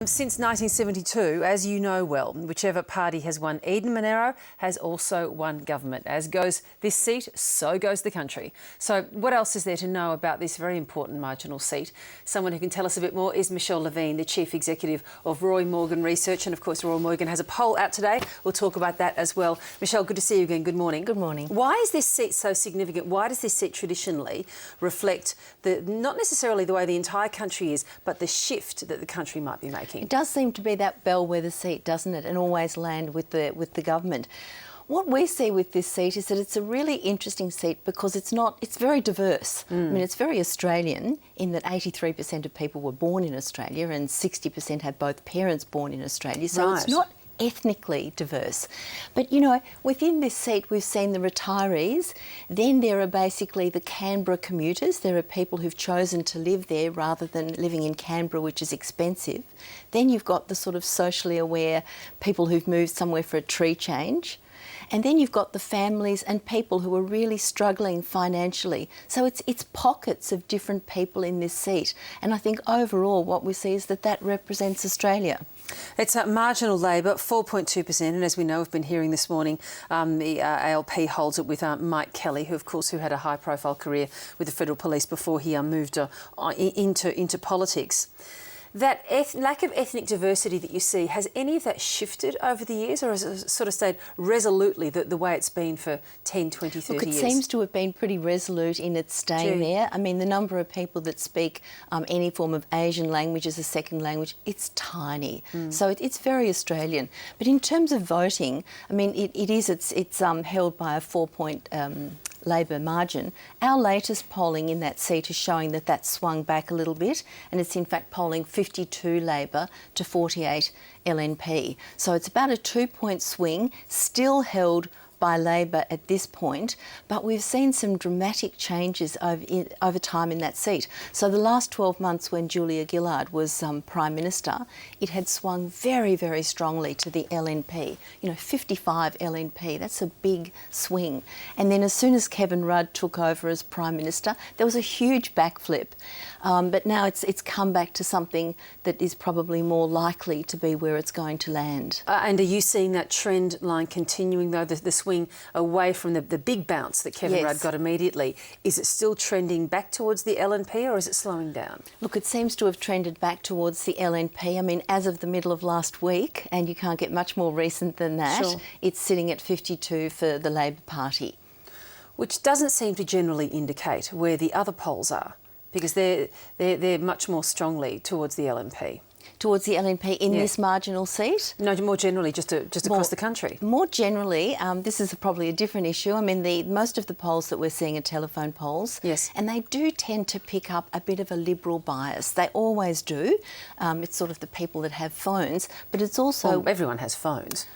Since 1972, as you know well, whichever party has won Eden Monaro has also won government. As goes this seat, so goes the country. So what else is there to know about this very important marginal seat? Someone who can tell us a bit more is Michelle Levine, the Chief Executive of Roy Morgan Research. And of course, Roy Morgan has a poll out today. We'll talk about that as well. Michelle, good to see you again. Good morning. Good morning. Why is this seat so significant? Why does this seat traditionally reflect not necessarily the way the entire country is, but the shift that the country might be making? It does seem to be that bellwether seat, doesn't it? And always land with the government. What we see with this seat is that it's a really interesting seat because it's very diverse. I mean, it's very Australian in that 83% of people were born in Australia and 60% had both parents born in Australia. So It's not ethnically diverse. But, you know, within this seat we've seen the retirees, then there are basically the Canberra commuters. There are people who've chosen to live there rather than living in Canberra, which is expensive. Then you've got the sort of socially aware people who've moved somewhere for a tree change. And then you've got the families and people who are really struggling financially. So it's pockets of different people in this seat. And I think overall what we see is that represents Australia. It's marginal Labor, 4.2%, and as we know, we've been hearing this morning, the ALP holds it with Mike Kelly, who had a high-profile career with the Federal Police before he moved into politics. That lack of ethnic diversity that you see, has any of that shifted over the years, or has it sort of stayed resolutely the way it's been for 10, 20, 30 years? Look, it seems to have been pretty resolute in its staying there. I mean, the number of people that speak any form of Asian language as a second language, it's tiny. So it's very Australian. But in terms of voting, I mean, it's held by a 4-point Labor margin. Our latest polling in that seat is showing that that's swung back a little bit, and it's in fact polling 52 Labor to 48 LNP. So it's about a 2-point swing, still held by Labor at this point, but we've seen some dramatic changes over time in that seat. So the last 12 months when Julia Gillard was Prime Minister, it had swung very, very strongly to the LNP. You know, 55 LNP, that's a big swing. And then as soon as Kevin Rudd took over as Prime Minister, there was a huge backflip. But now it's come back to something that is probably more likely to be where it's going to land. And are you seeing that trend line continuing, though, the swing away from the big bounce that Kevin Rudd got immediately? Is it still trending back towards the LNP, or is it slowing down? Look, it seems to have trended back towards the LNP. I mean, as of the middle of last week, and you can't get much more recent than that, it's sitting at 52 for the Labor Party. Which doesn't seem to generally indicate where the other polls are, because they're much more strongly towards the LNP. Towards the LNP in this marginal seat? No, more generally, just across the country. More generally, this is probably a different issue. I mean, most of the polls that we're seeing are telephone polls. Yes. And they do tend to pick up a bit of a Liberal bias. They always do. It's sort of the people that have phones, but it's also... Well, everyone has phones.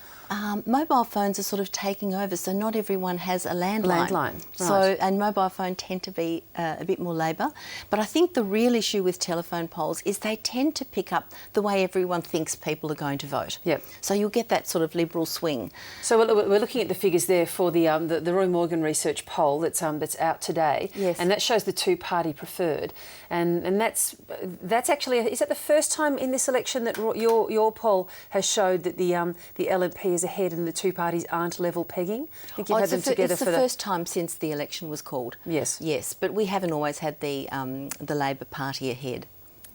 Mobile phones are sort of taking over, so not everyone has a landline. Right. So, and mobile phones tend to be a bit more Labor. But I think the real issue with telephone polls is they tend to pick up the way everyone thinks people are going to vote. Yep. So you'll get that sort of Liberal swing. So we're looking at the figures there for the Roy Morgan Research poll that's out today. Yes. And that shows the two-party preferred. And that's actually, is that the first time in this election that your poll has showed that the LNP is ahead and the two parties aren't level pegging? I think you've had them together for the first time since the election was called. Yes. Yes, but we haven't always had the Labor Party ahead.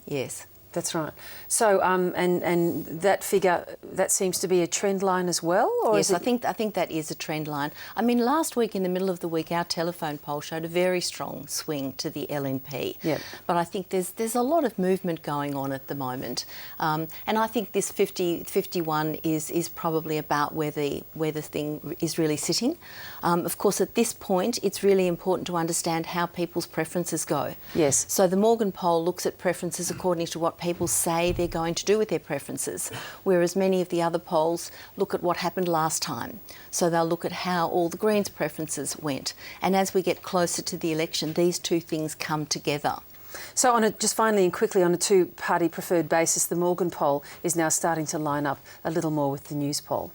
Yes. That's right. So, and that figure, that seems to be a trend line as well? Or yes, I think that is a trend line. I mean, last week, in the middle of the week, our telephone poll showed a very strong swing to the LNP. Yep. But I think there's a lot of movement going on at the moment. And I think this 51 is probably about where the thing is really sitting. Of course, at this point, it's really important to understand how people's preferences go. Yes. So the Morgan poll looks at preferences according to what people say they're going to do with their preferences, whereas many of the other polls look at what happened last time. So they'll look at how all the Greens' preferences went. And as we get closer to the election, these two things come together. So just finally and quickly, on a two-party preferred basis, the Morgan poll is now starting to line up a little more with the News poll.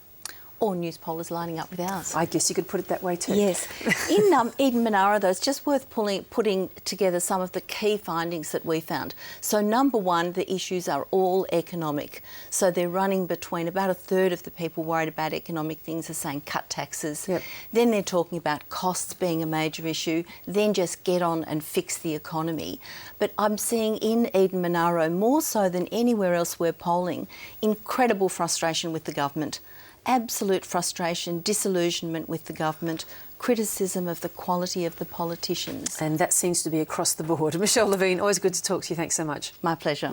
or Newspoll is lining up with ours. I guess you could put it that way too. Yes. In Eden Monaro, though, it's just worth putting together some of the key findings that we found. So, number one, the issues are all economic. So they're running between about a third of the people worried about economic things are saying cut taxes. Yep. Then they're talking about costs being a major issue. Then just get on and fix the economy. But I'm seeing in Eden Monaro, more so than anywhere else we're polling, incredible frustration with the government. Absolute frustration, disillusionment with the government, criticism of the quality of the politicians. And that seems to be across the board. Michelle Levine, always good to talk to you. Thanks so much. My pleasure.